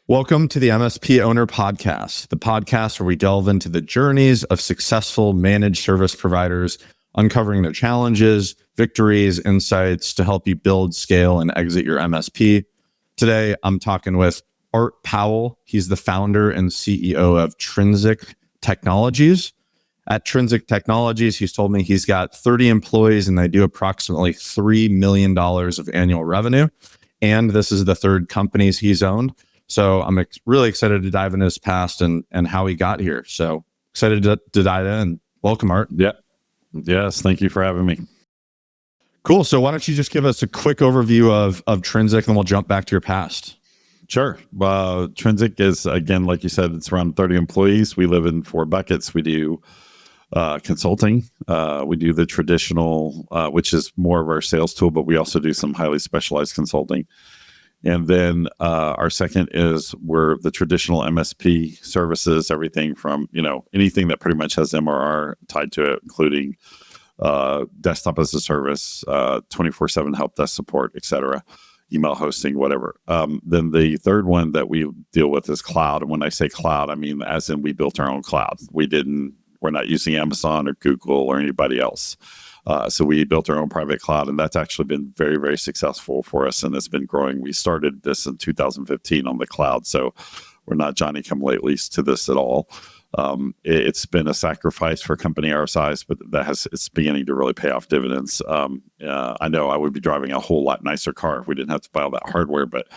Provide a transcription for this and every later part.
Welcome to the MSP Owner Podcast, the podcast where we delve into the journeys of successful managed service providers, uncovering their challenges, victories, insights to help you build, scale, and exit your MSP. Today, I'm talking with Art Powell. He's the founder and CEO of Trinsic Technologies. At Trinsic Technologies, he's told me he's got 30 employees and they do approximately $3 million of annual revenue. And this is the third companies he's owned. So I'm really excited to dive into his past and how he got here. So excited to dive in. Welcome, Art. Yeah. Yes. Thank you for having me. Cool. So why don't you just give us a quick overview of Trinsic and we'll jump back to your past. Sure. Trinsic is, again, like you said, it's around 30 employees. We live in 4 buckets. We do consulting. We do the traditional, which is more of our sales tool, but we also do some highly specialized consulting. And then our second is we're the traditional MSP services, everything from, anything that pretty much has MRR tied to it, including desktop as a service, 24/7 help desk support, et cetera, email hosting, whatever. Then the third one that we deal with is cloud. And when I say cloud, I mean, as in we built our own cloud. We're not using Amazon or Google or anybody else. So we built our own private cloud, and that's actually been very, very successful for us, and it's been growing. We started this in 2015 on the cloud, so we're not Johnny-come-latelys to this at all. It's been a sacrifice for a company our size, but it's beginning to really pay off dividends. I know I would be driving a whole lot nicer car if we didn't have to buy all that hardware, but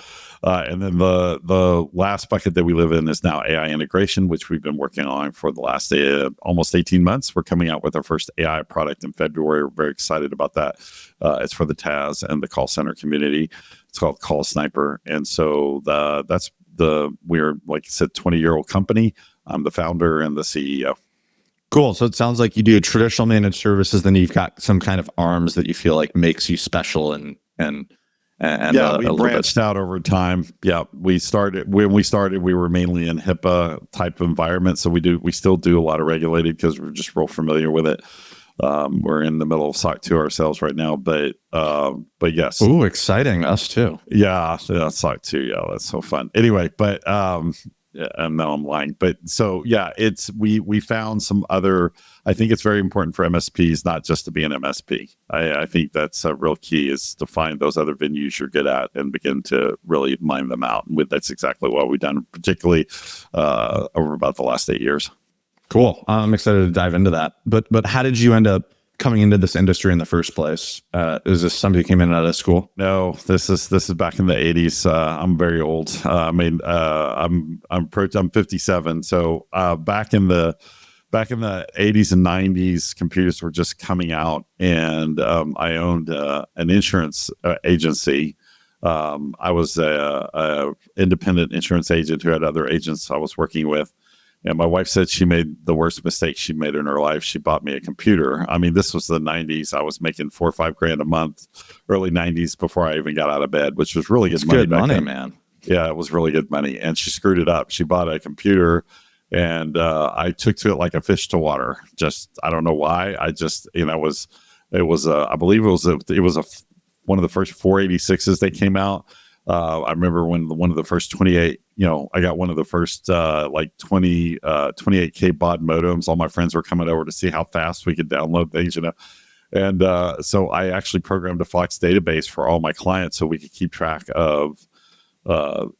and then the last bucket that we live in is now AI integration, which we've been working on for the last almost 18 months. We're coming out with our first AI product in February. We're very excited about that. It's for the TAS and the call center community. It's called Call Sniper. And so we're, like I said, 20-year-old company. I'm the founder and the CEO. Cool. So it sounds like you do traditional managed services, then you've got some kind of arms that you feel like makes you special and yeah, we branched out over time. Yeah, when we started, we were mainly in HIPAA type environment. So we still do a lot of regulated because we're just real familiar with it. We're in the middle of SOC 2 ourselves right now, but yes. Ooh, exciting. Us too. Yeah, SOC 2. Yeah, that's so fun. Anyway, but and now I'm lying. But so yeah, we found some other. I think it's very important for MSPs not just to be an MSP. I think that's a real key, is to find those other venues you're good at and begin to really mine them out. And that's exactly what we've done, particularly over about the last 8 years. Cool. I'm excited to dive into that. But how did you end up coming into this industry in the first place? Is this somebody who came in out of school? No, this is back in the 80s. I'm very old. I'm 57. So back in the 80s and 90s, computers were just coming out, and I owned an insurance agency. I was a independent insurance agent who had other agents I was working with. And my wife said she made the worst mistake she made in her life. She bought me a computer. I mean, this was the 90s. I was making $4 or $5 grand a month, early 90s, before I even got out of bed, which was really good money. Good money, man. Yeah, it was really good money. And she screwed it up. She bought a computer, and I took to it like a fish to water. Just, I don't know why. I just, I believe it was one of the first 486s that came out. I remember when one of the first 28, I got one of the first 28K baud modems. All my friends were coming over to see how fast we could download things, And so I actually programmed a Fox database for all my clients so we could keep track of all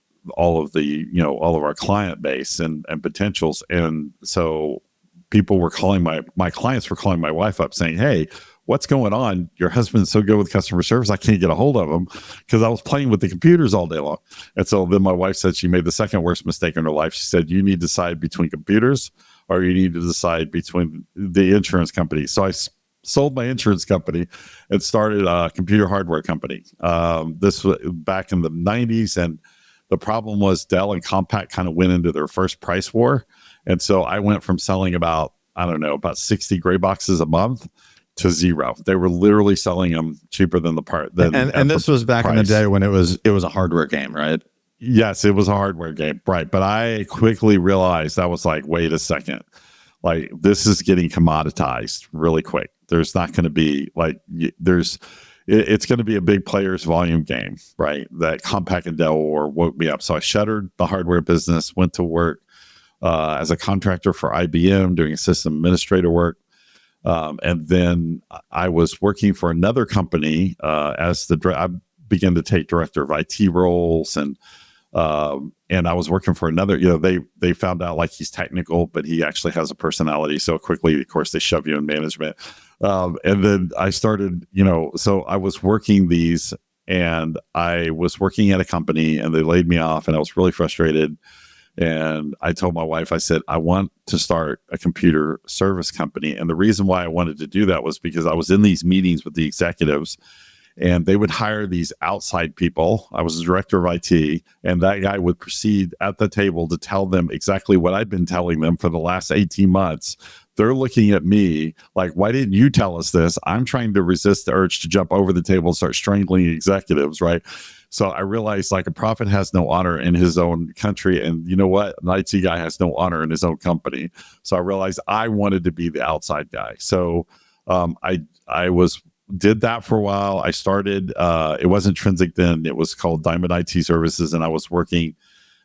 of our client base and potentials. And so people were calling my clients were calling my wife up saying, "Hey, what's going on? Your husband's so good with customer service, I can't get a hold of him," because I was playing with the computers all day long. And so then my wife said she made the second worst mistake in her life. She said, "You need to decide between computers, or you need to decide between the insurance company." So I sold my insurance company and started a computer hardware company. This was back in the 90s. And the problem was Dell and Compaq kind of went into their first price war. And so I went from selling about 60 gray boxes a month to zero. They were literally selling them cheaper than the part. And this was back in the day when it was a hardware game, right? Yes, it was a hardware game, right? But I quickly realized I was like, wait a second. like this is getting commoditized really quick. There's not going to be like it's going to be a big players volume game, right? That Compaq and Dell War woke me up. So I shuttered the hardware business, went to work as a contractor for IBM doing system administrator work. And then I was working for another company I began to take director of IT roles, and I was working for another. They found out like he's technical, but he actually has a personality. So quickly, of course, they shove you in management. And then I started, so I was working these, and I was working at a company, and they laid me off, and I was really frustrated. And I told my wife, I said, I want to start a computer service company. And the reason why I wanted to do that was because I was in these meetings with the executives, and they would hire these outside people. I was the director of IT, and that guy would proceed at the table to tell them exactly what I'd been telling them for the last 18 months. They're looking at me like, why didn't you tell us this? I'm trying to resist the urge to jump over the table and start strangling executives, right? So I realized like a prophet has no honor in his own country. And you know what? An IT guy has no honor in his own company. So I realized I wanted to be the outside guy. So I did that for a while. I started, it wasn't Trinsic then, it was called Diamond IT Services. And I was working,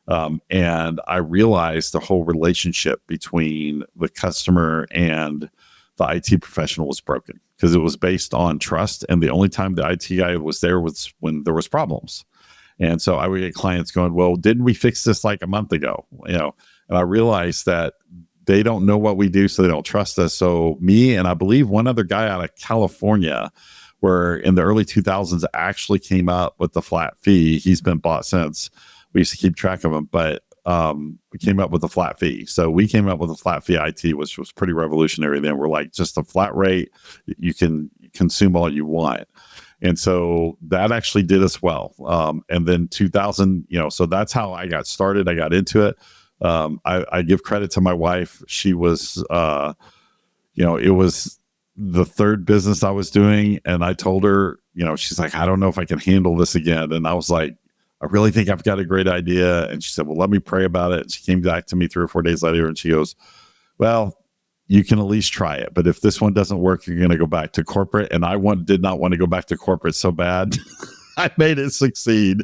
and I realized the whole relationship between the customer and the IT professional was broken because it was based on trust. And the only time the IT guy was there was when there was problems. And so I would get clients going, well, didn't we fix this like a month ago? And I realized that they don't know what we do, so they don't trust us. So me and I believe one other guy out of California, where in the early 2000s actually came up with the flat fee. He's been bought since. We used to keep track of him, but we came up with a flat fee. So we came up with a flat fee IT, which was pretty revolutionary then. We're like, just a flat rate. You can consume all you want. And so that actually did us well. And then 2000, so that's how I got started. I got into it. I give credit to my wife. She was, it was the third business I was doing. And I told her, she's like, I don't know if I can handle this again. And I was like, I really think I've got a great idea. And she said, well, let me pray about it. And she came back to me 3 or 4 days later, and she goes, well, you can at least try it. But if this one doesn't work, you're going to go back to corporate. And I did not want to go back to corporate so bad. I made it succeed.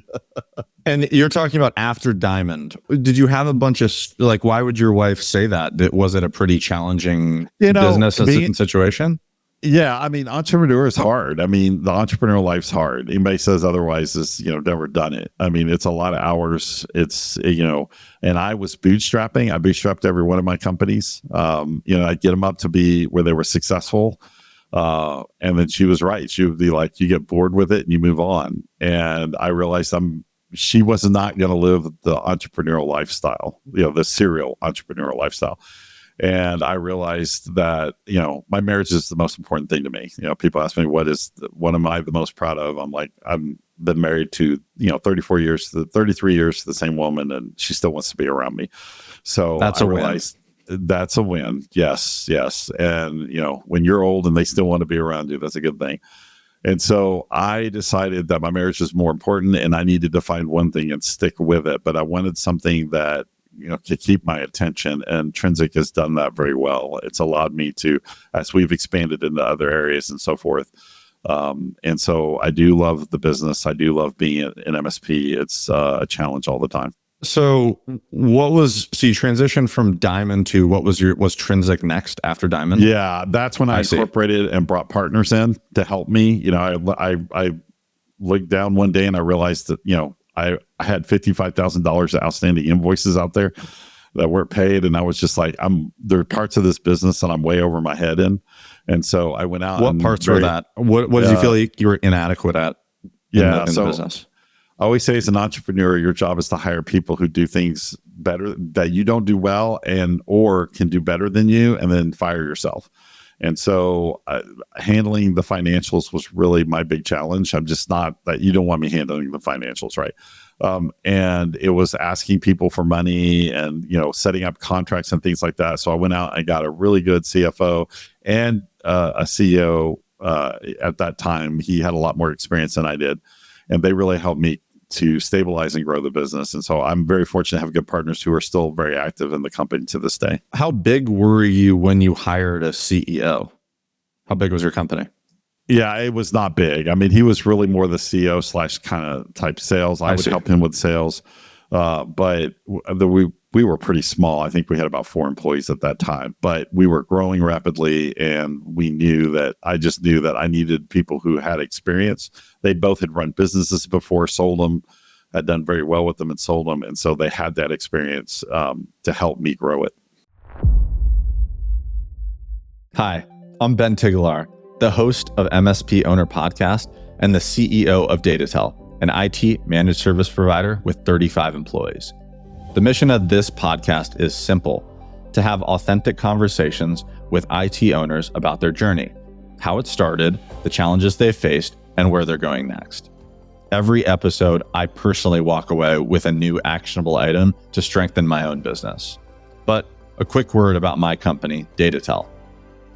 And you're talking about after Diamond. Did you have a bunch of, like, why would your wife say that? Was it a pretty challenging business and situation? Yeah, I mean, entrepreneur is hard. I mean, the entrepreneurial life's hard. Anybody says otherwise is, never done it. I mean, it's a lot of hours. It's, and I was bootstrapping. I bootstrapped every one of my companies. I'd get them up to be where they were successful. And then she was right. She would be like, you get bored with it and you move on. And I realized she was not going to live the entrepreneurial lifestyle, the serial entrepreneurial lifestyle. And I realized that, my marriage is the most important thing to me. People ask me, what am I the most proud of? I'm like, I've been married to, 33 years to the same woman, and she still wants to be around me. So that's that's a win. Yes. And, when you're old and they still want to be around you, that's a good thing. And so I decided that my marriage is more important, and I needed to find one thing and stick with it. But I wanted something that, to keep my attention, and Trinsic has done that very well. It's allowed me to, as we've expanded into other areas and so forth. And so I do love the business. I do love being an MSP. It's a challenge all the time. So you transitioned from Diamond to was Trinsic next after Diamond? Yeah, that's when I incorporated and brought partners in to help me. I looked down one day and I realized that, I had $55,000 of outstanding invoices out there that weren't paid. And I was just like, there are parts of this business that I'm way over my head in. And so I went out. What parts were that? What did you feel like you were inadequate at in the business? I always say as an entrepreneur, your job is to hire people who do things better that you don't do well or can do better than you, and then fire yourself. And so handling the financials was really my big challenge. I'm just not that you don't want me handling the financials, right? And it was asking people for money and, setting up contracts and things like that. So I went out and got a really good CFO and a CEO at that time. He had a lot more experience than I did. And they really helped me to stabilize and grow the business. And so I'm very fortunate to have good partners who are still very active in the company to this day. How big were you when you hired a CEO? How big was your company? Yeah, it was not big. I mean, he was really more the CEO / kind of type sales. I would help him with sales. But we were pretty small. I think we had about 4 employees at that time, but we were growing rapidly, and I just knew that I needed people who had experience. They both had run businesses before, sold them, had done very well with them and sold them. And so they had that experience to help me grow it. Hi, I'm Ben Tigelaar, the host of MSP Owner Podcast and the CEO of DataTel, an IT managed service provider with 35 employees. The mission of this podcast is simple: to have authentic conversations with IT owners about their journey, how it started, the challenges they faced, and where they're going next. Every episode, I personally walk away with a new actionable item to strengthen my own business. But a quick word about my company, DataTel.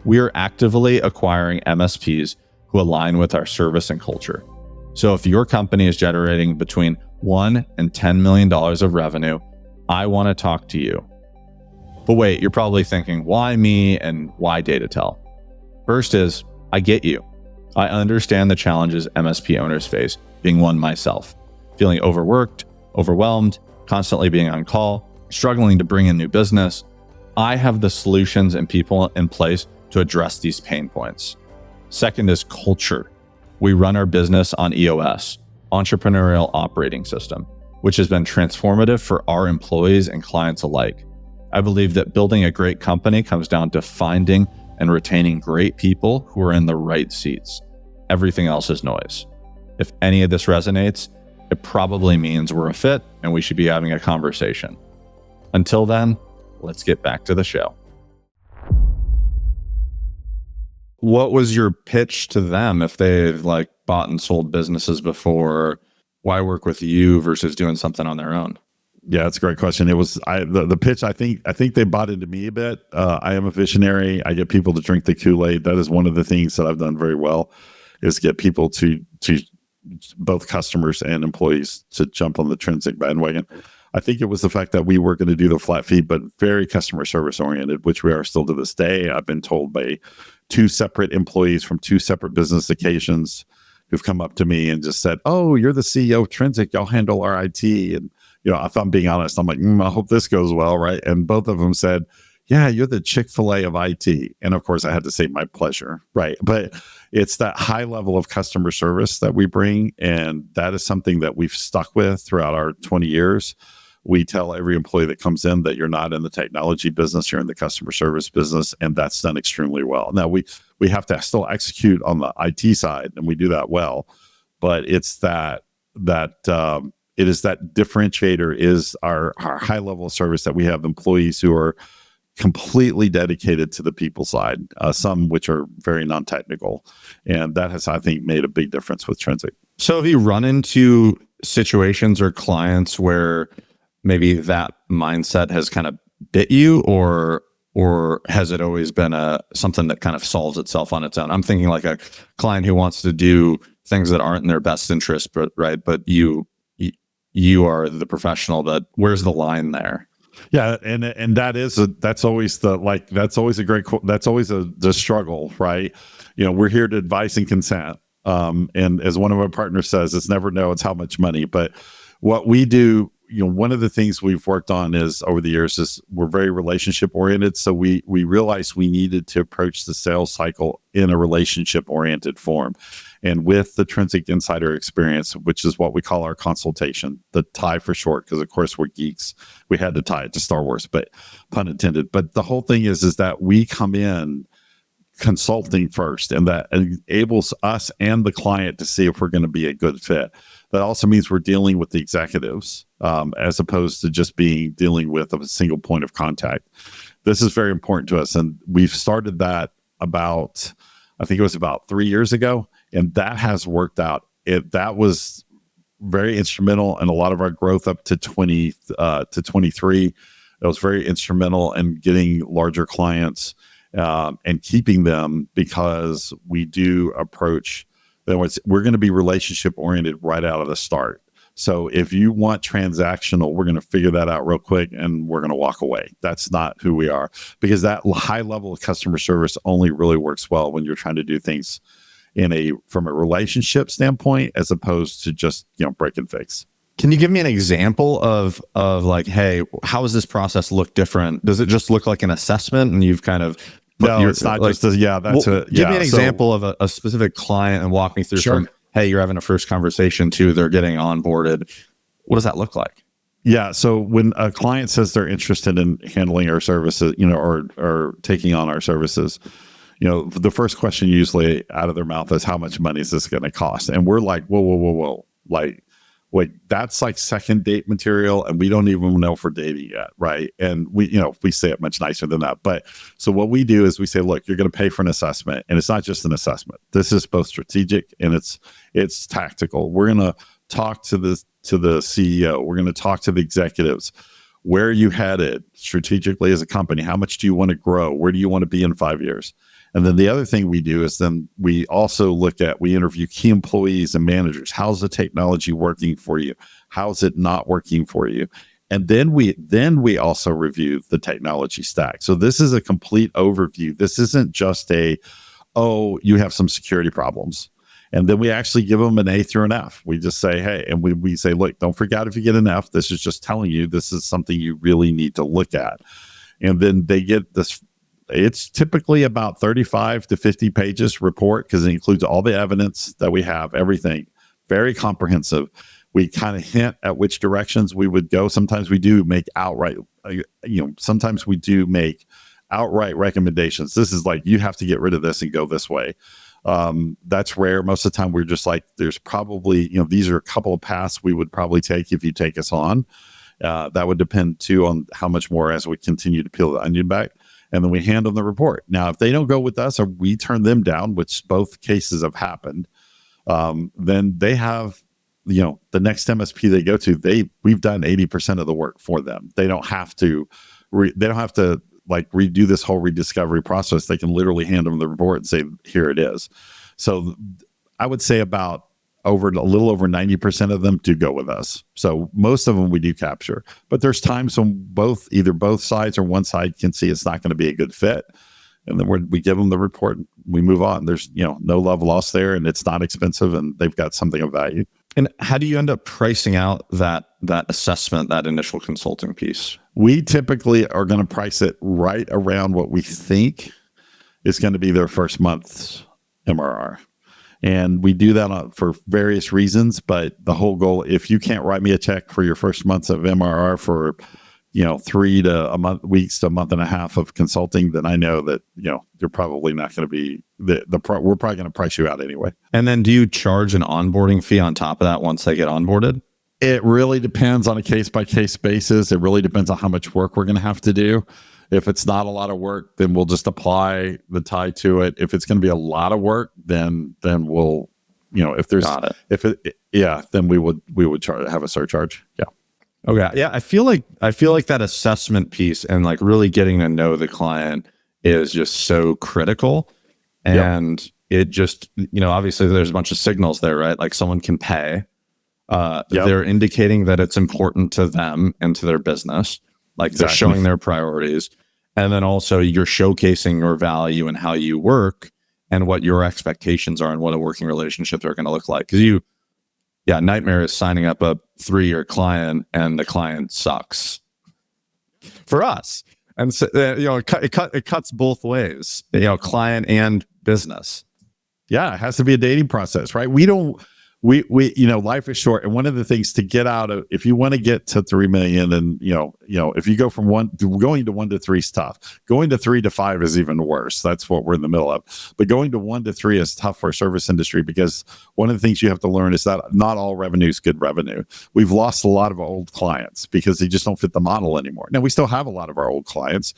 We are actively acquiring MSPs who align with our service and culture. So if your company is generating between $1 and $10 million of revenue, I want to talk to you. But wait, you're probably thinking, why me and why DataTel? First is, I get you. I understand the challenges MSP owners face, being one myself, feeling overworked, overwhelmed, constantly being on call, struggling to bring in new business. I have the solutions and people in place to address these pain points. Second is culture. We run our business on EOS, Entrepreneurial Operating System, which has been transformative for our employees and clients alike. I believe that building a great company comes down to finding and retaining great people who are in the right seats. Everything else is noise. If any of this resonates, it probably means we're a fit and we should be having a conversation. Until then, let's get back to the show. What was your pitch to them if they've bought and sold businesses before? Why work with you versus doing something on their own? Yeah, that's a great question. It was the pitch. I think they bought into me a bit. I am a visionary. I get people to drink the Kool-Aid. That is one of the things that I've done very well, is get people to both customers and employees to jump on the Trinsic bandwagon. I think it was the fact that we were going to do the flat fee, but very customer service oriented, which we are still to this day. I've been told by 2 separate employees from 2 separate business occasions who've come up to me and just said, "Oh, you're the CEO of Trinsic. Y'all handle our IT." And, if I'm being honest, I'm like, I hope this goes well, right? And both of them said, "Yeah, you're the Chick-fil-A of IT." And of course, I had to say my pleasure, right? But it's that high level of customer service that we bring. And that is something that we've stuck with throughout our 20 years. We tell every employee that comes in that you're not in the technology business, you're in the customer service business, and that's done extremely well. Now, we have to still execute on the IT side, and we do that well, but it's that it is that differentiator is our high level of service, that we have employees who are completely dedicated to the people side, some which are very non-technical, and that has, I think, made a big difference with Trinsic. So have you run into situations or clients where maybe that mindset has kind of bit you, or has it always been something that kind of solves itself on its own? I'm thinking like a client who wants to do things that aren't in their best interest, but you are the professional. But where's the line there? Yeah, and that's always the struggle, right? We're here to advise and consent. And as one of our partners says, it's never no, it's how much money. But what we do, one of the things we've worked on is over the years is we're very relationship oriented. So we realized we needed to approach the sales cycle in a relationship oriented form. And with the Trinsic Insider Experience, which is what we call our consultation, the tie for short, because of course we're geeks. We had to tie it to Star Wars, but pun intended. But the whole thing is that we come in consulting first, and that enables us and the client to see if we're going to be a good fit. That also means we're dealing with the executives as opposed to just dealing with a single point of contact. This is very important to us, and we've started that I think it was about 3 years ago, and that has worked out. That was very instrumental in a lot of our growth up to 23. It was very instrumental in getting larger clients and keeping them, because we do approach, we're going to be relationship oriented right out of the start. So if you want transactional, we're going to figure that out real quick and we're going to walk away. That's not who we are, because that high level of customer service only really works well when you're trying to do things from a relationship standpoint, as opposed to just, break and fix. Can you give me an example of like, hey, how does this process look different? Does it just look like an assessment and you've kind of no, it's not like, just that's it. Give me an example of a specific client and walk me through from, hey, you're having a first conversation to they're getting onboarded. What does that look like? Yeah. So when a client says they're interested in handling our services, or taking on our services, the first question usually out of their mouth is, how much money is this going to cost? And we're like, whoa. Like, wait, that's like second date material, and we don't even know if we're dating yet, right? And we say it much nicer than that. But so what we do is we say, look, you're going to pay for an assessment, and it's not just an assessment. This is both strategic and it's tactical. We're going to talk to the CEO. We're going to talk to the executives. Where are you headed strategically as a company? How much do you want to grow? Where do you want to be in 5 years? And then the other thing we do is then we also we interview key employees and managers. How's the technology working for you? How's it not working for you? And then we also review the technology stack. So this is a complete overview. This isn't just you have some security problems. And then we actually give them an A through an F. We just say, hey, and we say, look, don't forget if you get an F, this is just telling you this is something you really need to look at. And then they get this. It's typically about 35 to 50 pages report, because it includes all the evidence that we have, everything, very comprehensive. We kind of hint at which directions we would go. Sometimes we do make outright recommendations. This is like, you have to get rid of this and go this way. That's rare. Most of the time we're just like, there's probably, these are a couple of paths we would probably take if you take us on. That would depend too on how much more as we continue to peel the onion back. And then we hand them the report. Now, if they don't go with us or we turn them down, which both cases have happened, then they have, the next MSP they go to, we've done 80% of the work for them. They don't have to, like redo this whole rediscovery process. They can literally hand them the report and say, here it is. So I would say about a little over 90% of them do go with us. So most of them we do capture, but there's times when either both sides or one side can see it's not going to be a good fit. And then we give them the report and we move on. There's, no love lost there, and it's not expensive, and they've got something of value. And how do you end up pricing out that assessment, that initial consulting piece? We typically are going to price it right around what we think is going to be their first month's MRR. And we do that for various reasons, but the whole goal, if you can't write me a check for your first months of MRR for, 3 to weeks to a month and a half of consulting, then I know that, you're probably not going to be we're probably going to price you out anyway. And then do you charge an onboarding fee on top of that once they get onboarded? It really depends on a case by case basis. It really depends on how much work we're going to have to do. If it's not a lot of work, then we'll just apply the tie to it. If it's going to be a lot of work, then we'll, then we would have a surcharge. Yeah. Okay. Yeah. I feel like that assessment piece and like really getting to know the client is just so critical. And it just, obviously there's a bunch of signals there, right? Like someone can pay. They're indicating that it's important to them and to their business. Like they're showing their priorities. And then also you're showcasing your value and how you work and what your expectations are and what a working relationship are going to look like. Because nightmare is signing up a 3-year client and the client sucks for us. And so, it cuts both ways, client and business. Yeah. It has to be a dating process, right? Life is short. And one of the things to get out of, if you want to get to 3 million and, if you go from going to 1 to 3 is tough. Going to 3 to 5 is even worse. That's what we're in the middle of. But going to 1 to 3 is tough for a service industry, because one of the things you have to learn is that not all revenue is good revenue. We've lost a lot of old clients because they just don't fit the model anymore. Now, we still have a lot of our old clients,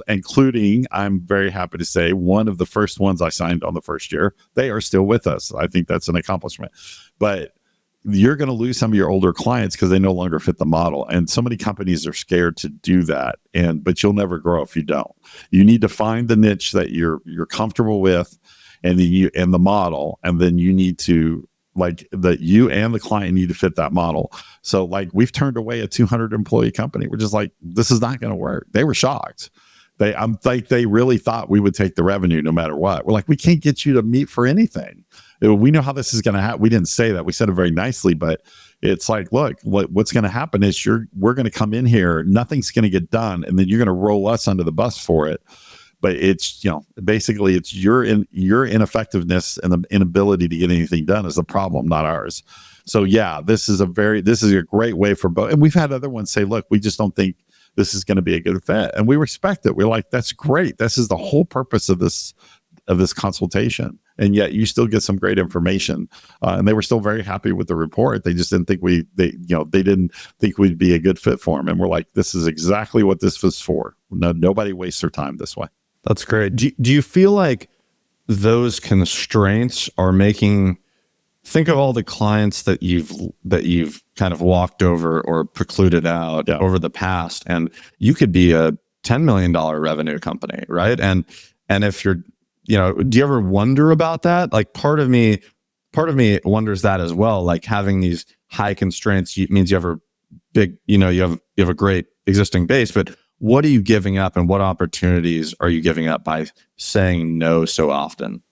including, I'm very happy to say, one of the first ones I signed on the first year, they are still with us. I think that's an accomplishment. But you're going to lose some of your older clients because they no longer fit the model. And so many companies are scared to do that. But you'll never grow if you don't. You need to find the niche that you're comfortable with and the model. And then you need to like that you and the client need to fit that model. So like we've turned away a 200 employee company. We're just like, this is not going to work. They were shocked. I'm like, they really thought we would take the revenue no matter what. We're like, we can't get you to meet for anything. We know how this is going to happen. We didn't say that. We said it very nicely, but it's like, look, what's going to happen is we're going to come in here, nothing's going to get done, and then you're going to roll us under the bus for it. But it's, basically it's your ineffectiveness and the inability to get anything done is the problem, not ours. So yeah, this is a great way for both. And we've had other ones say, look, we just don't think this is going to be a good fit. And we respect it. We're like, that's great. This is the whole purpose of this consultation. And yet you still get some great information. And they were still very happy with the report. They just didn't think they didn't think we'd be a good fit for them. And we're like, this is exactly what this was for. Nobody wastes their time this way. That's great. Do you feel like those constraints are think of all the clients that you've kind of walked over or precluded out over the past, and you could be a $10 million revenue company, right? And if you're, do you ever wonder about that? Like part of me wonders that as well. Like having these high constraints means you have a big, you have a great existing base, but what are you giving up, and what opportunities are you giving up by saying no so often?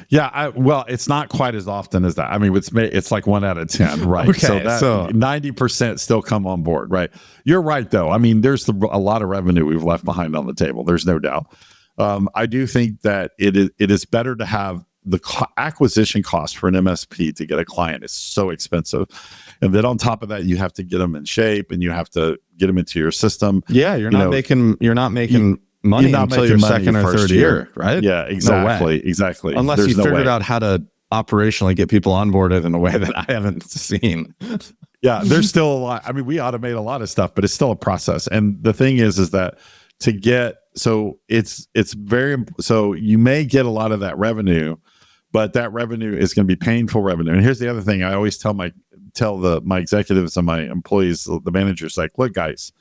Yeah, well, it's not quite as often as that. I mean, it's like 1 out of 10, right? Okay, so 90% still come on board, right? You're right, though. I mean, there's a lot of revenue we've left behind on the table. There's no doubt. I do think that it is better to have the acquisition cost for an MSP to get a client is so expensive. And then on top of that, you have to get them in shape and you have to get them into your system. Yeah, you're not making money until your second or third year, right? Yeah, exactly. Exactly. Unless you figured out how to operationally get people onboarded in a way that I haven't seen. Yeah, there's still a lot. I mean, we automate a lot of stuff, but it's still a process. And the thing is that so you may get a lot of that revenue, but that revenue is going to be painful revenue. And here's the other thing I always tell my executives and my employees, the managers, like, look, guys,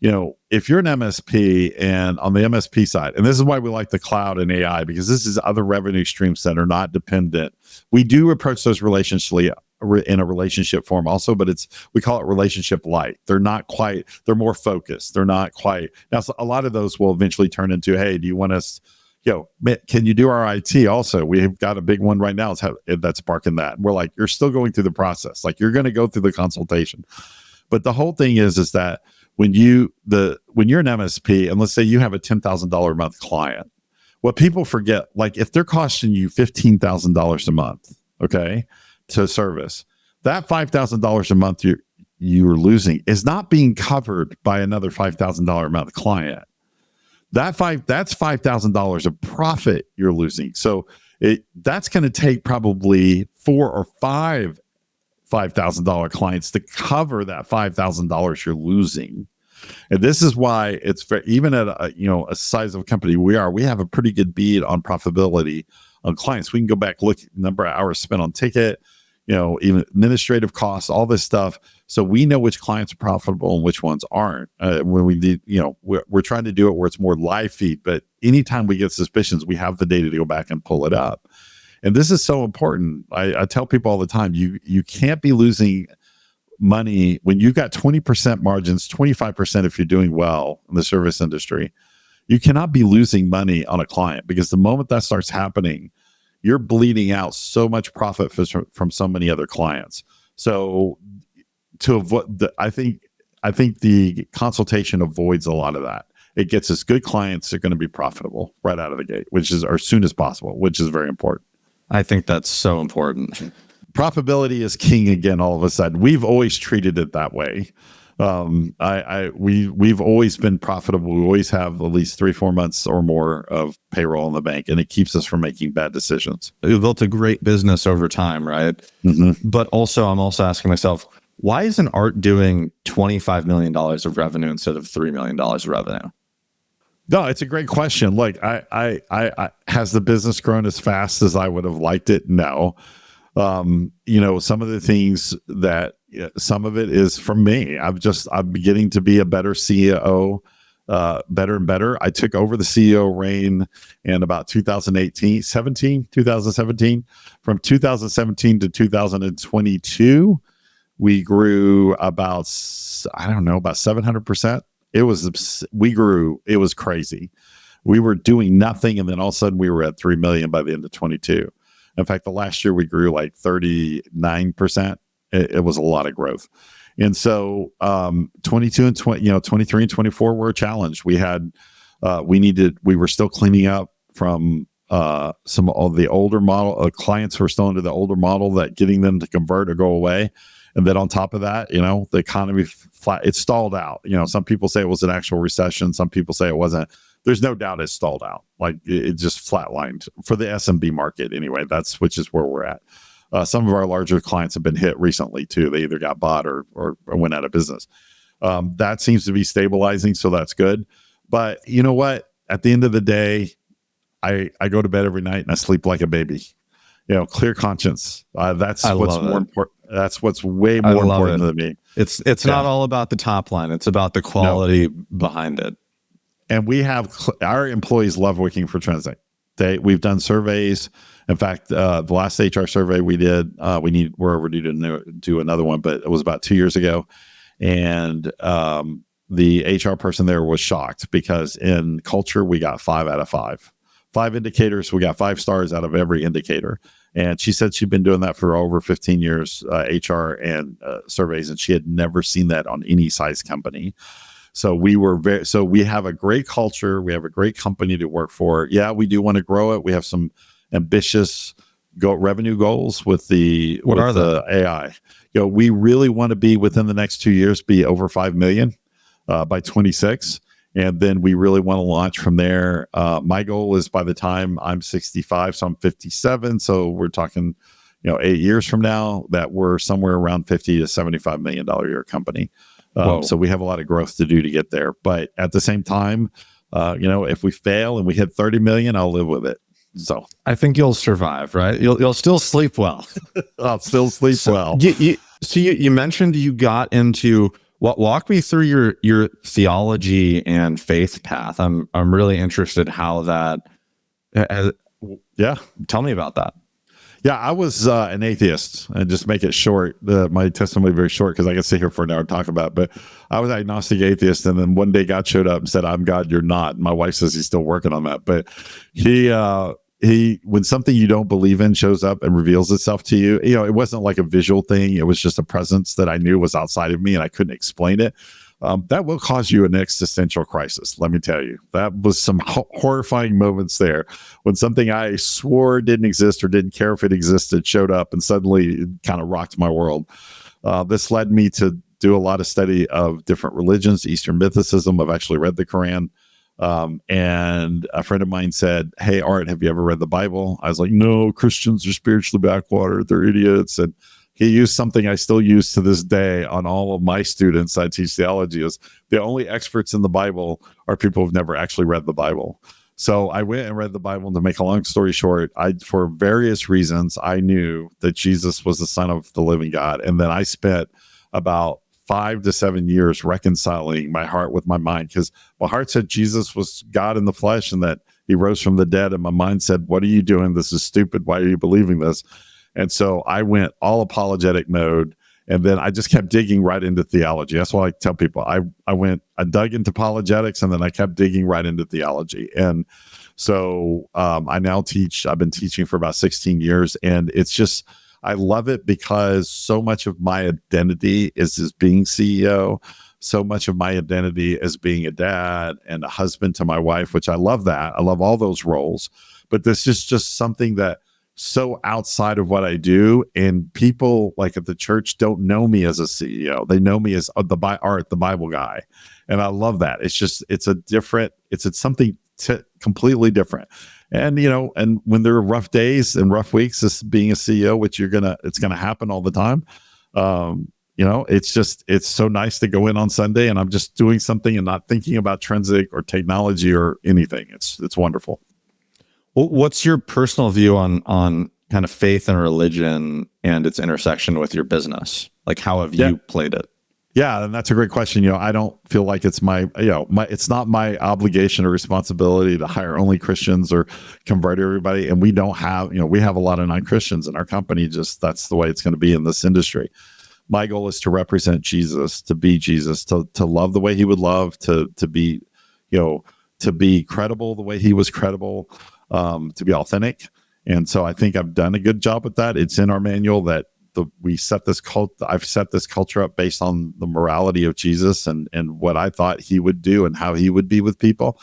if you're an MSP and on the MSP side, and this is why we like the cloud and AI, because this is other revenue streams that are not dependent. We do approach those relationships in a relationship form also, but we call it relationship light. They're more focused. They're not quite. Now, so a lot of those will eventually turn into, hey, do you want us, can you do our IT also? We've got a big one right now that's sparking that. We're like, you're still going through the process. Like you're going to go through the consultation. But the whole thing is that when you're an MSP, and let's say you have a $10,000 a month client, what people forget, like if they're costing you $15,000 a month, okay, to service, that $5,000 a month you're losing is not being covered by another $5,000 a month client. That's $5,000 of profit you're losing. So that's going to take probably 4 or 5 $5,000 clients to cover that $5,000 you're losing. And this is why it's even at a size of a company we have a pretty good bead on profitability on clients. We can go back, look at the number of hours spent on ticket, even administrative costs, all this stuff. So we know which clients are profitable and which ones aren't. When we did, we're trying to do it where it's more live feed, but anytime we get suspicions, we have the data to go back and pull it up. And this is so important. I tell people all the time, you can't be losing money when you've got 20% margins, 25% if you're doing well in the service industry. You cannot be losing money on a client, because the moment that starts happening, you're bleeding out so much profit from so many other clients. So to avoid, I think the consultation avoids a lot of that. It gets us good clients that are going to be profitable right out of the gate, which is as soon as possible, which is very important. I think that's so important. Profitability is king again. All of a sudden, we've always treated it that way. We've always been profitable. We always have at least 3-4 months or more of payroll in the bank, and it keeps us from making bad decisions. You built a great business over time, right? Mm-hmm. But also, I'm also asking myself, why isn't Art doing $25 million of revenue instead of $3 million of revenue? No, it's a great question. Like, I has the business grown as fast as I would have liked it? No. Some of the things that some of it is from me. I'm beginning to be a better CEO. better and better. I took over the CEO reign in about 2017. From 2017 to 2022, we grew about 700%. It was crazy. We were doing nothing, and then all of a sudden we were at 3 million by the end of 22. In fact, the last year we grew like 39%. It was a lot of growth. And so 22 and 23 and 24 were a challenge. We were still cleaning up from some of the older model clients who were still under the older model, that getting them to convert or go away. And then on top of that, the economy it stalled out. Some people say it was an actual recession. Some people say it wasn't. There's no doubt it stalled out. Like it just flatlined for the SMB market anyway. Which is where we're at. Some of our larger clients have been hit recently too. They either got bought or went out of business. That seems to be stabilizing, so that's good. But you know what? At the end of the day, I go to bed every night and I sleep like a baby. Clear conscience. That's what's more important. That's what's way more important to me. It's not all about the top line. It's about the quality behind it. And we have our employees love working for Trinsic. We've done surveys. In fact, the last HR survey we did, we're overdue to do another one, but it was about 2 years ago. And the HR person there was shocked because in culture, we got 5 out of 5. 5 indicators, we got 5 stars out of every indicator. And she said she'd been doing that for over 15 years, HR and surveys, and she had never seen that on any size company. So we have a great culture. We have a great company to work for. Yeah, we do want to grow it. We have some ambitious revenue goals with the AI. We really want to be within the next 2 years, be over 5 million by 26. And then we really want to launch from there. My goal is by the time I'm 65, so I'm 57. So we're talking, 8 years from now, that we're somewhere around $50 to $75 million a year company. So we have a lot of growth to do to get there. But at the same time, if we fail and we hit 30 million, I'll live with it. So I think you'll survive, right? You'll still sleep well. I'll still sleep well. You mentioned you got into walk me through your theology and faith path. I'm really interested how that. Tell me about that. Yeah, I was an atheist, and just make it short. My testimony very short because I can sit here for an hour and talk about it. But I was an agnostic atheist, and then one day God showed up and said, "I'm God, you're not." And my wife says he's still working on that. But he when something you don't believe in shows up and reveals itself to you, it wasn't like a visual thing. It was just a presence that I knew was outside of me, and I couldn't explain it. That will cause you an existential crisis. Let me tell you, that was some horrifying moments there when something I swore didn't exist or didn't care if it existed showed up and suddenly it kind of rocked my world. This led me to do a lot of study of different religions, Eastern mythicism. I've actually read the Quran. And a friend of mine said, "Hey, Art, have you ever read the Bible?" I was like, "No, Christians are spiritually backwater. They're idiots." And he used something I still use to this day on all of my students. I teach theology is the only experts in the Bible are people who've never actually read the Bible. So I went and read the Bible. And to make a long story short, for various reasons, I knew that Jesus was the Son of the living God. And then I spent about 5 to 7 years reconciling my heart with my mind, because my heart said Jesus was God in the flesh and that he rose from the dead. And my mind said, "What are you doing? This is stupid. Why are you believing this?" And so I went all apologetic mode, and then I just kept digging right into theology. That's why I tell people I dug into apologetics, and then I kept digging right into theology. And so I now teach. I've been teaching for about 16 years, and it's just, I love it because so much of my identity is as being CEO. So much of my identity is being a dad and a husband to my wife, which I love that. I love all those roles. But this is just something that so outside of what I do, and people like at the church don't know me as a CEO. They know me as the Bible guy, and I love that. It's something completely different. And and when there are rough days and rough weeks, this being a CEO, which it's gonna happen all the time. It's so nice to go in on Sunday and I'm just doing something and not thinking about Trinsic or technology or anything. It's wonderful. What's your personal view on kind of faith and religion and its intersection with your business? Like, how have you played it? Yeah, and that's a great question. I don't feel like it's it's not my obligation or responsibility to hire only Christians or convert everybody. And we don't have, we have a lot of non-Christians in our company. Just that's the way it's going to be in this industry. My goal is to represent Jesus, to be Jesus, to love the way he would love, to be, to be credible the way he was credible, to be authentic. And so I think I've done a good job with that. It's in our manual that I've set this culture up based on the morality of Jesus and what I thought he would do and how he would be with people.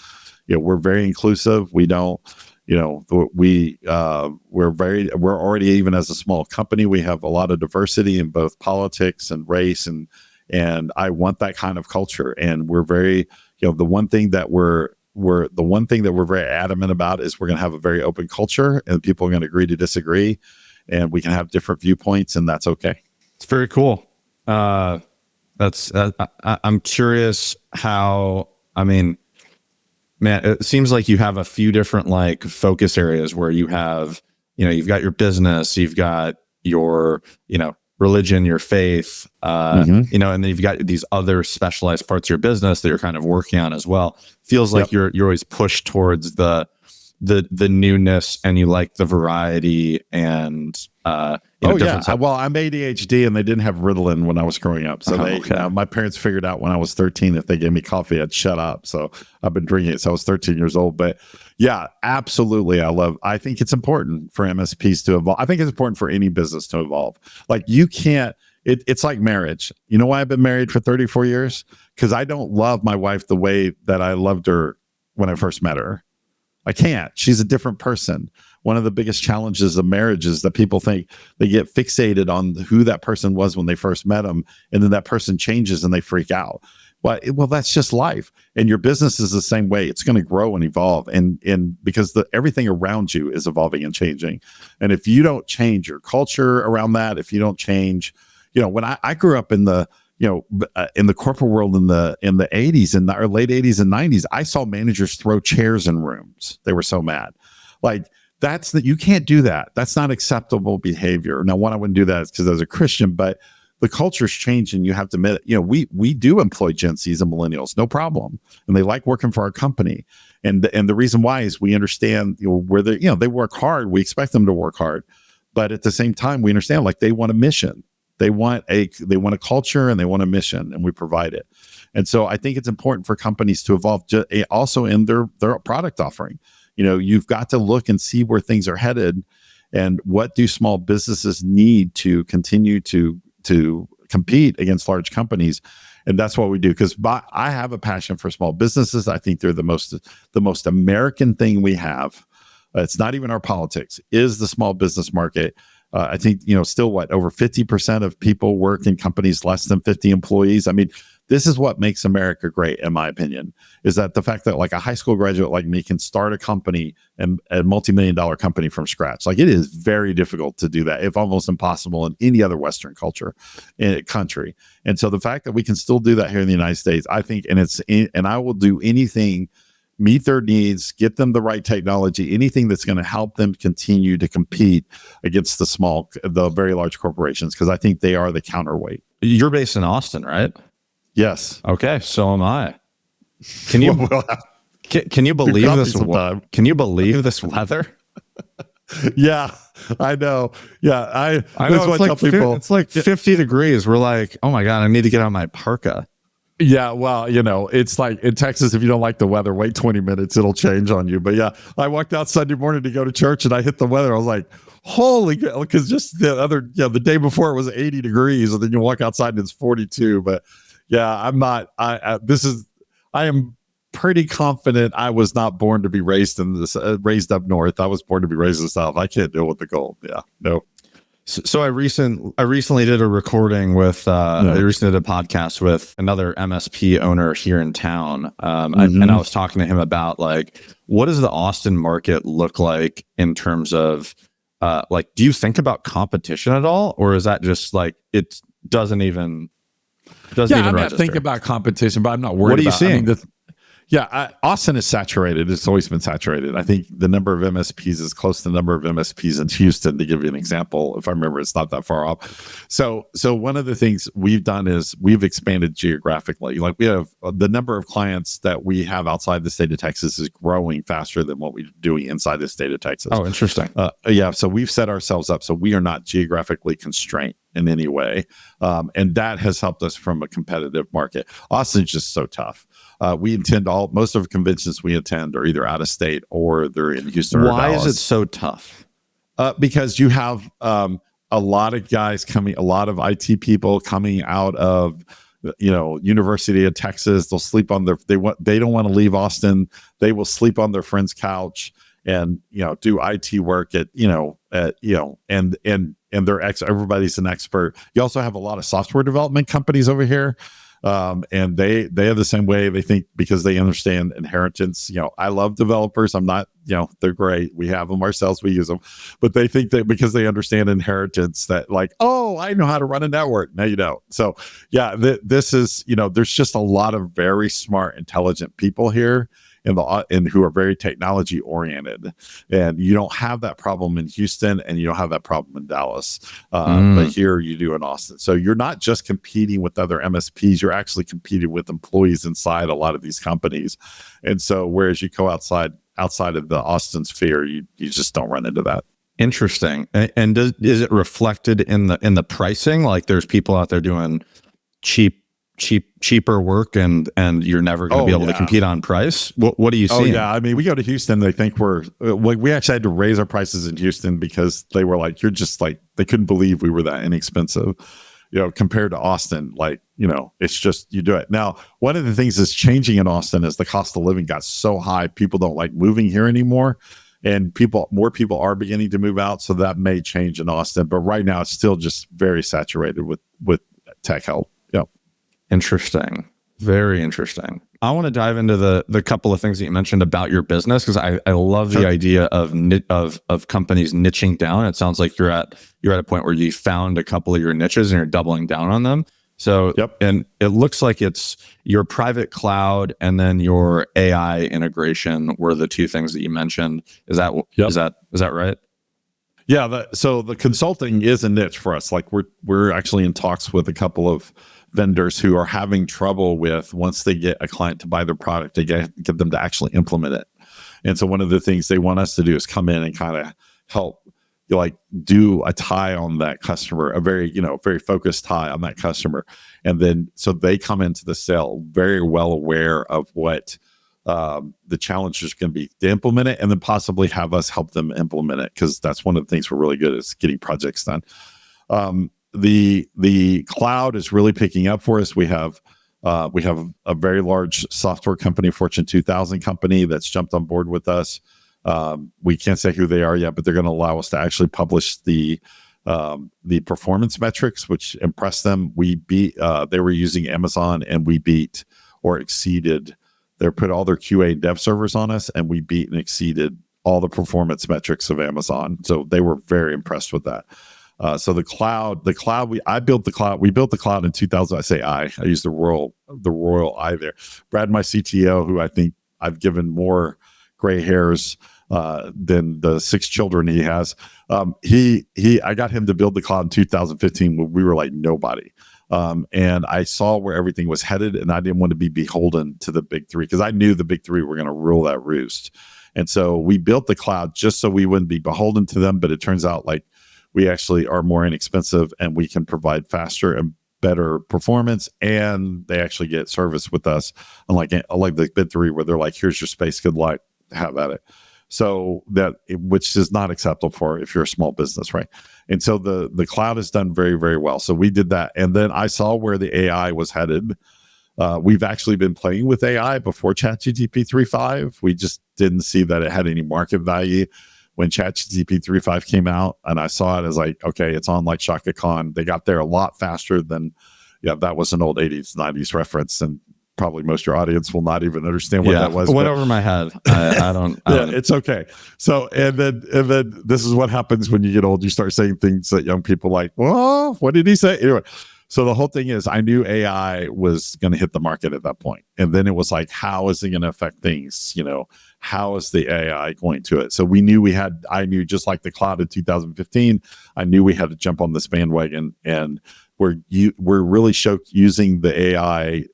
We're very inclusive. We don't, we're already, even as a small company, we have a lot of diversity in both politics and race. And I want that kind of culture. And we're very, the one thing that we're very adamant about is we're going to have a very open culture, and people are going to agree to disagree. And we can have different viewpoints, and that's okay. It's very cool. I'm curious how, man, it seems like you have a few different like focus areas where you have, you've got your business, you've got your, religion, your faith, and then you've got these other specialized parts of your business that you're kind of working on as well. Feels like you're always pushed towards the newness, and you like the variety and different stuff. Well, I'm ADHD, and they didn't have Ritalin when I was growing up, so my parents figured out when I was 13 if they gave me coffee I'd shut up. So I've been drinking it. So I was 13 years old. But yeah, absolutely, I think it's important for MSPs to evolve. I think it's important for any business to evolve. Like, you can't, it's like marriage. You know why I've been married for 34 years? Because I don't love my wife the way that I loved her when I first met her. I can't. She's a different person. One of the biggest challenges of marriage is that people think they get fixated on who that person was when they first met them, and then that person changes and they freak out. Well, that's just life. And your business is the same way. It's going to grow and evolve, and because everything around you is evolving and changing. And if you don't change your culture around that, if you don't change, when I grew up in the in the corporate world in the 80s and or late 80s and 90s, I saw managers throw chairs in rooms. They were so mad. Like, you can't do that. That's not acceptable behavior. Now, one, I wouldn't do that because I was a Christian, but the culture's changed, and you have to admit it. We do employ Gen Zs and millennials, no problem. And they like working for our company. And the reason why is we understand, where they work hard. We expect them to work hard. But at the same time, we understand, like, they want a mission. They want a culture, and they want a mission, and we provide it. And so I think it's important for companies to evolve also in their product offering. You've got to look and see where things are headed, and what do small businesses need to continue to compete against large companies. And that's what we do, because I have a passion for small businesses. I think they're the most American thing we have. It's not even our politics, is the small business market. I think, still over 50% of people work in companies less than 50 employees. I mean, this is what makes America great, in my opinion, is that the fact that, like, a high school graduate like me can start a company, and a multi-million-dollar company from scratch. Like, it is very difficult to do that, if almost impossible in any other Western country. And so the fact that we can still do that here in the United States, I think, and I will do anything, meet their needs, get them the right technology, anything that's going to help them continue to compete against the very large corporations, because I think they are the counterweight. You're based in Austin, right? Yes. Okay, so am I. Can you can you believe this? Can you believe this weather? Yeah, I know. Yeah, I know. It's like 50 degrees. We're like, oh my God, I need to get out my parka. Yeah, well, it's like in Texas, if you don't like the weather, wait 20 minutes, it'll change on you. But yeah, I walked out Sunday morning to go to church, and I hit the weather. I was like, holy, because just the day before it was 80 degrees, and then you walk outside and it's 42. But yeah, I am pretty confident I was not born to be raised raised up north. I was born to be raised in the South. I can't deal with the cold. Yeah, no. So I recently did a recording with I recently did a podcast with another MSP owner here in town, and I was talking to him about, like, what does the Austin market look like in terms of do you think about competition at all, or is that just like it doesn't even register? I think about competition, but I'm not worried. What are you seeing? Yeah, Austin is saturated. It's always been saturated. I think the number of MSPs is close to the number of MSPs in Houston, to give you an example. If I remember, it's not that far off. So one of the things we've done is we've expanded geographically. Like we have the number of clients that we have outside the state of Texas is growing faster than what we're doing inside the state of Texas. Oh, interesting. Yeah, so we've set ourselves up so we are not geographically constrained in any way. And that has helped us from a competitive market. Austin's just so tough. We attend most of the conventions we attend are either out of state or they're in Houston or Dallas. Why is it so tough? Because you have a lot of guys coming, a lot of IT people coming out of University of Texas. They'll sleep on they don't want to leave Austin. They will sleep on their friend's couch and do IT work at and they're everybody's an expert. You also have a lot of software development companies over here. And they have the same way. They think because they understand inheritance. I love developers. I'm not, they're great. We have them ourselves. We use them, but they think that because they understand inheritance that like, oh, I know how to run a network. No, you don't. So yeah, this is, there's just a lot of very smart, intelligent people here and who are very technology oriented, and you don't have that problem in Houston and you don't have that problem in Dallas, but here you do in Austin. So you're not just competing with other MSPs, you're actually competing with employees inside a lot of these companies. And so whereas you go outside of the Austin sphere, you just don't run into that. Interesting. And is it reflected in the pricing? Like there's people out there doing cheaper work and you're never going to be able to compete on price. What do you see? Oh yeah, I mean, we go to Houston, they think we actually had to raise our prices in Houston because they were like, you're just like, they couldn't believe we were that inexpensive, compared to Austin. Like, it's just, you do it. Now, one of the things that's changing in Austin is the cost of living got so high, people don't like moving here anymore, and more people are beginning to move out. So that may change in Austin, but right now it's still just very saturated with tech help. Interesting. Very interesting. I want to dive into the couple of things that you mentioned about your business, because I love the idea of companies niching down. It sounds like you're at a point where you found a couple of your niches and you're doubling down on them. So, and it looks like it's your private cloud and then your AI integration were the two things that you mentioned. Is that right? Yeah. So the consulting is a niche for us. Like we're actually in talks with a couple of vendors who are having trouble with, once they get a client to buy their product, they get them to actually implement it. And so one of the things they want us to do is come in and kind of help do a tie on that customer, a very focused tie on that customer. And then, so they come into the sale very well aware of what the challenge is going to be to implement it, and then possibly have us help them implement it. Cause that's one of the things we're really good at, is getting projects done. The cloud is really picking up for us. We have a very large software company, Fortune 2000 company, that's jumped on board with us. We can't say who they are yet, but they're going to allow us to actually publish the performance metrics, which impressed them. We beat. They were using Amazon, and we beat or exceeded. They put all their QA and dev servers on us, and we beat and exceeded all the performance metrics of Amazon. So they were very impressed with that. So the cloud, I built the cloud. We built the cloud in 2000. I say I use the royal I there. Brad, my CTO, who I think I've given more gray hairs than the 6 children he has. I got him to build the cloud in 2015 when we were like nobody. And I saw where everything was headed, and I didn't want to be beholden to the big 3, because I knew the big 3 were going to rule that roost. And so we built the cloud just so we wouldn't be beholden to them. But it turns out like we actually are more inexpensive, and we can provide faster and better performance, and they actually get service with us. Unlike the big 3, where they're like, here's your space, good luck, have at it. So which is not acceptable if you're a small business, right? And so the cloud has done very, very well. So we did that. And then I saw where the AI was headed. We've actually been playing with AI before ChatGPT 3.5. We just didn't see that it had any market value when ChatGPT 3.5 came out, and I saw it as like, okay, it's on like Shaka Khan. They got there a lot faster than, that was an old 80s, 90s reference, and probably most of your audience will not even understand what that was. It went over my head. I don't. It's okay. So, and then this is what happens when you get old. You start saying things that young people like, well, what did he say? Anyway, So the whole thing is, I knew AI was going to hit the market at that point. And then it was like, how is it going to affect things? How is the AI going to it? So I knew just like the cloud in 2015, I knew we had to jump on this bandwagon. And we're really using the AI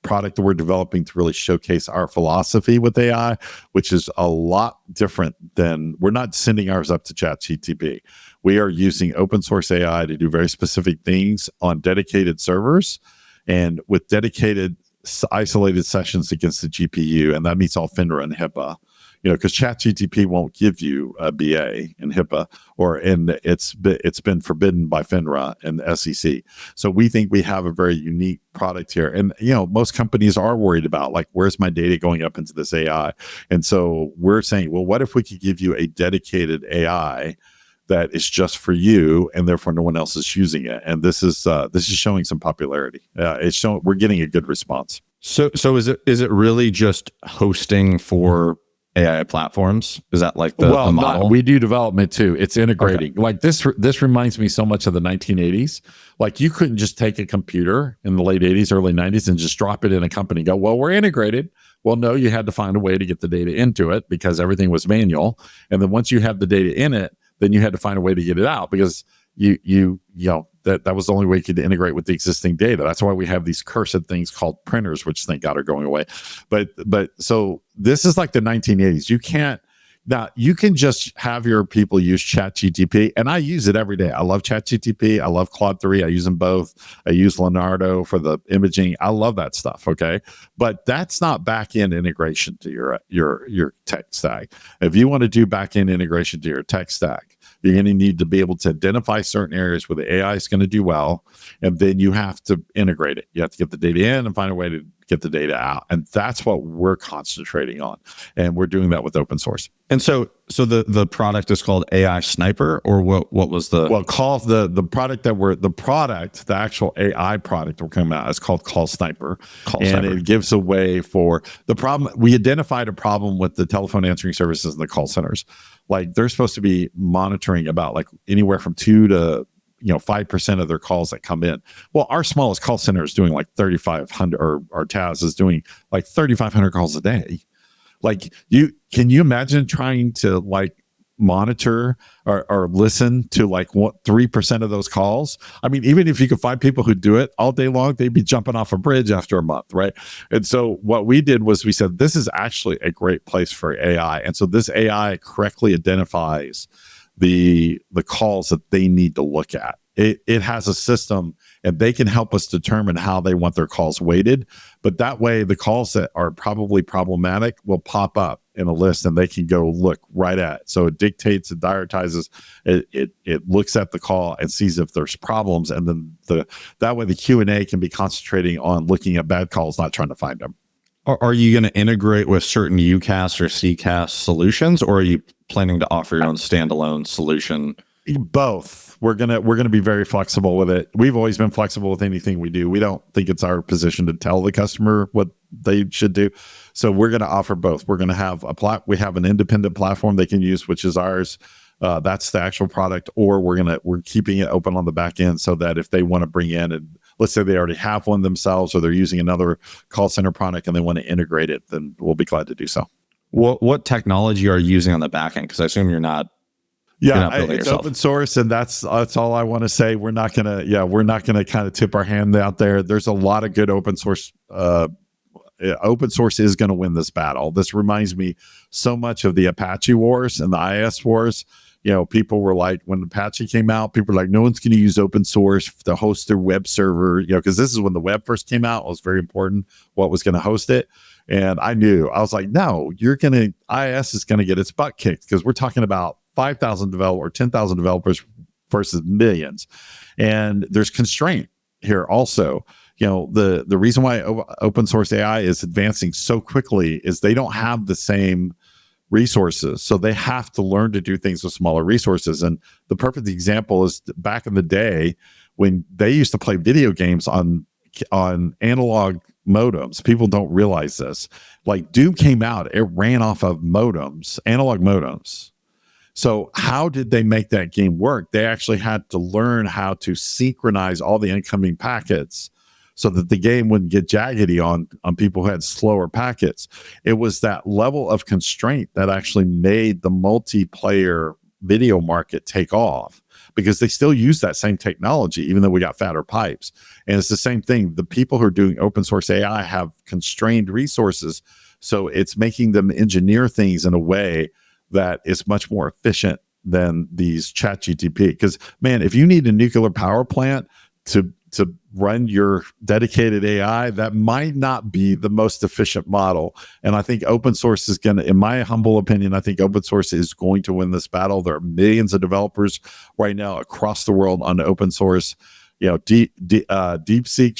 product that we're developing to really showcase our philosophy with AI, which is a lot different than, we're not sending ours up to ChatGPT. We are using open source AI to do very specific things on dedicated servers and with dedicated isolated sessions against the GPU. And that meets all FINRA and HIPAA, because ChatGPT won't give you a BA in HIPAA, and it's been forbidden by FINRA and the SEC. So we think we have a very unique product here. And, most companies are worried about, like, where's my data going up into this AI? And so we're saying, well, what if we could give you a dedicated AI that is just for you, and therefore no one else is using it? And this is showing some popularity. We're getting a good response. So is it really just hosting for AI platforms? Is that like the model? We do development too. It's integrating. Okay. Like this reminds me so much of the 1980s. Like, you couldn't just take a computer in the late 80s, early 90s and just drop it in a company and go, well, we're integrated. Well, no, you had to find a way to get the data into it because everything was manual. And then once you have the data in it, then you had to find a way to get it out, because that was the only way you could integrate with the existing data. That's why we have these cursed things called printers, which thank God are going away. But so this is like the 1980s. You can just have your people use ChatGPT, and I use it every day. I love ChatGPT. I love Claude 3. I use them both. I use Leonardo for the imaging. I love that stuff. Okay. But that's not back-end integration to your tech stack. If you want to do back-end integration to your tech stack, you're going to need to be able to identify certain areas where the AI is going to do well, and then you have to integrate it. You have to get the data in and find a way to get the data out. And that's what we're concentrating on. And we're doing that with open source. And so the product is called AI Sniper, or what was the... Well, the actual AI product we're coming out is called Call Sniper. It gives a way for the problem. We identified a problem with the telephone answering services in the call centers. Like, they're supposed to be monitoring about like anywhere from 2 to 5% of their calls that come in. Well, our smallest call center is doing like 3,500, or our TAS is doing like 3,500 calls a day. Like, can you imagine trying to like monitor or listen to like 3% of those calls? I mean, even if you could find people who do it all day long, they'd be jumping off a bridge after a month, right? And so what we did was we said, this is actually a great place for AI. And so this AI correctly identifies the calls that they need to look at. It has a system, and they can help us determine how they want their calls weighted. But that way, the calls that are probably problematic will pop up in a list, and they can go look right at it. So it dictates, it prioritizes, it looks at the call and sees if there's problems, and then that way the Q&A can be concentrating on looking at bad calls, not trying to find them. Are you going to integrate with certain UCaaS or CCaaS solutions, or are you planning to offer your own standalone solution? Both. We're gonna be very flexible with it. We've always been flexible with anything we do. We don't think it's our position to tell the customer what they should do. So we're going to offer both. We're going to have we have an independent platform they can use, which is ours. That's the actual product. Or we're keeping it open on the back end, so that if they want to bring in, and let's say they already have one themselves, or they're using another call center product and they want to integrate it, then we'll be glad to do so. What technology are you using on the back end? Because I assume you're not. It's open source, and that's all I want to say. We're not gonna kind of tip our hand out there. There's a lot of good open source. Open source is going to win this battle. This reminds me so much of the Apache wars and the IIS wars. People were like, when Apache came out, people were like, no one's going to use open source to host their web server. Because this is when the web first came out. It was very important what was going to host it. And I was like, no, IIS is going to get its butt kicked, because we're talking about 5,000 developers or 10,000 developers versus millions. And there's constraint here also. The reason why open source AI is advancing so quickly is they don't have the same resources. So they have to learn to do things with smaller resources. And the perfect example is back in the day when they used to play video games on analog modems. People don't realize this. Like, Doom came out, it ran off of modems, analog modems. So how did they make that game work? They actually had to learn how to synchronize all the incoming packets so that the game wouldn't get jaggedy on people who had slower packets. It was that level of constraint that actually made the multiplayer video market take off, because they still use that same technology, even though we got fatter pipes. And it's the same thing. The people who are doing open source AI have constrained resources. So it's making them engineer things in a way that is much more efficient than these chat GTP. Because, man, if you need a nuclear power plant to run your dedicated AI, that might not be the most efficient model. And I think open source is going to, in my humble opinion, I think open source is going to win this battle. There are millions of developers right now across the world on open source. DeepSeek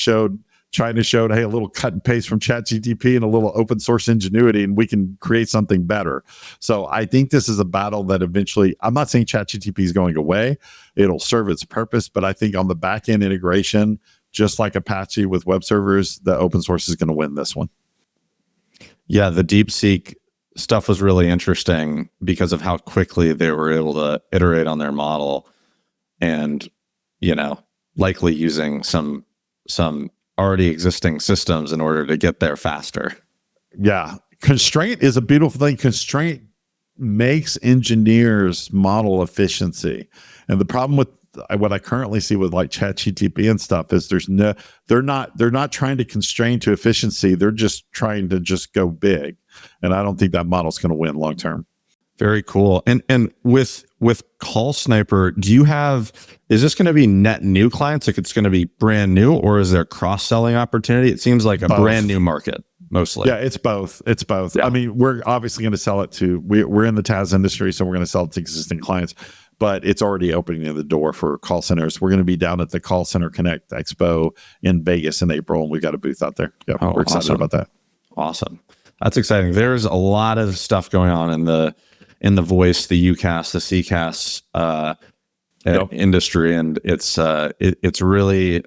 China showed, hey, a little cut and paste from ChatGPT and a little open source ingenuity, and we can create something better. So I think this is a battle that eventually, I'm not saying ChatGPT is going away. It'll serve its purpose, but I think on the back end integration, just like Apache with web servers, the open source is going to win this one. Yeah, the DeepSeek stuff was really interesting because of how quickly they were able to iterate on their model, and, likely using some already existing systems in order to get there faster. Yeah. Constraint is a beautiful thing. Constraint makes engineers model efficiency. And the problem with what I currently see with like ChatGPT and stuff is they're not trying to constrain to efficiency. They're just trying to just go big. And I don't think that model's going to win long term. Very cool. And with Call Sniper, is this going to be net new clients? Like, it's going to be brand new, or is there cross-selling opportunity? It seems like a brand new market mostly. Yeah, it's both. Yeah. I mean, we're obviously going to sell it we're in the TAS industry, so we're going to sell it to existing clients, but it's already opening the door for call centers. We're going to be down at the Call Center Connect Expo in Vegas in April, and we've got a booth out there. Yeah, we're excited about that. Awesome. That's exciting. There's a lot of stuff going on in the voice, the UCaaS, the CCaaS industry, and it's really,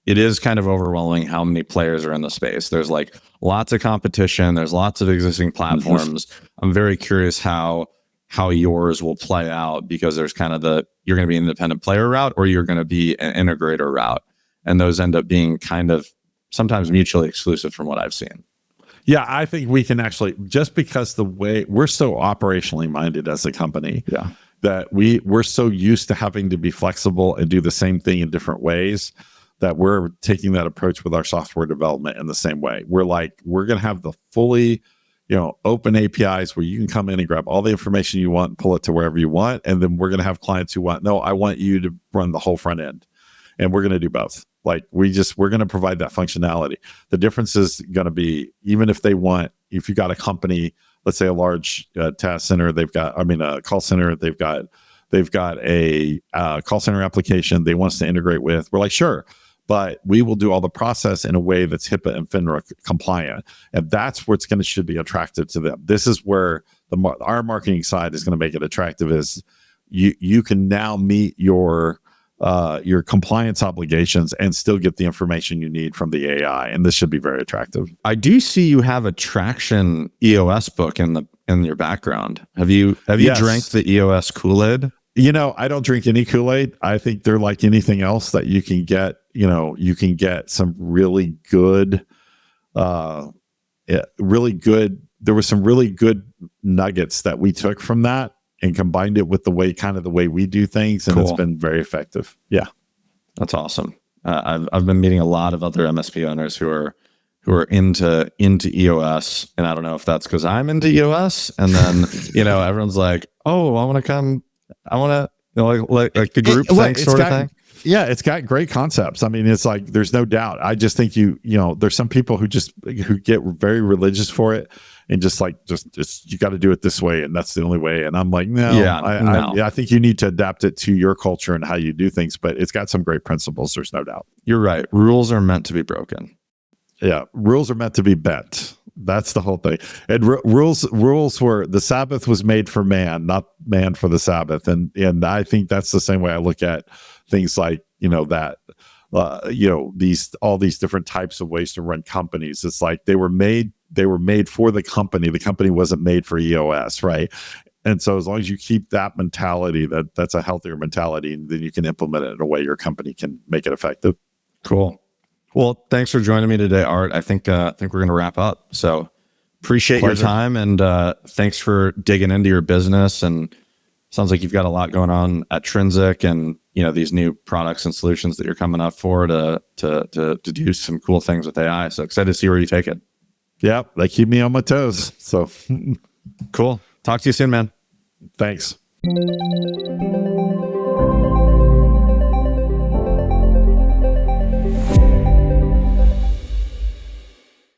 it is kind of overwhelming how many players are in the space. There's like lots of competition. There's lots of existing platforms. I'm very curious how yours will play out, because there's kind of you're going to be an independent player route, or you're going to be an integrator route, and those end up being kind of sometimes mutually exclusive from what I've seen. Yeah, I think we can actually, just because the way we're so operationally minded as a company, that we're so used to having to be flexible and do the same thing in different ways, that we're taking that approach with our software development in the same way. We're going to have the fully, open APIs where you can come in and grab all the information you want and pull it to wherever you want. And then we're going to have clients who I want you to run the whole front end. And we're going to do both. Like we're going to provide that functionality. The difference is going to be, even if you got a company, let's say a large task center, a call center, they've got a call center application they want us to integrate with. We're like, sure, but we will do all the process in a way that's HIPAA and FINRA compliant. And that's what's should be attractive to them. This is where our marketing side is going to make it attractive, is you can now meet your compliance obligations and still get the information you need from the AI, and this should be very attractive. I do see you have a Traction EOS book in your background. Have you drank the EOS Kool-Aid? I don't drink any Kool-Aid. I think they're like anything else that you can get. You can get some really good, There were some really good nuggets that we took from that and combined it with the way we do things, and It's been very effective. Yeah, that's awesome. I've been meeting a lot of other MSP owners who are into EOS, and I don't know if that's because I'm into EOS, and then everyone's like, oh, I want to come, I want to like the group thing sort of thing. Yeah, it's got great concepts. I mean, it's like, there's no doubt. I just think there's some people who get very religious for it, and just you got to do it this way, and that's the only way. And I'm like, no, I think you need to adapt it to your culture and how you do things. But it's got some great principles. There's no doubt. You're right. Rules are meant to be broken. Yeah, rules are meant to be bent. That's the whole thing. And rules were, the Sabbath was made for man, not man for the Sabbath. And I think that's the same way I look at things like, all these different types of ways to run companies. It's like they were made for the company. The company wasn't made for EOS, right? And so as long as you keep that mentality, that's a healthier mentality, then you can implement it in a way your company can make it effective. Cool. Well, thanks for joining me today, Art. I think we're going to wrap up. So appreciate Pleasure. your time, and thanks for digging into your business. And sounds like you've got a lot going on at Trinsic, and these new products and solutions that you're coming up for to do some cool things with AI. So excited to see where you take it. Yeah, they keep me on my toes. So cool. Talk to you soon, man. Thanks.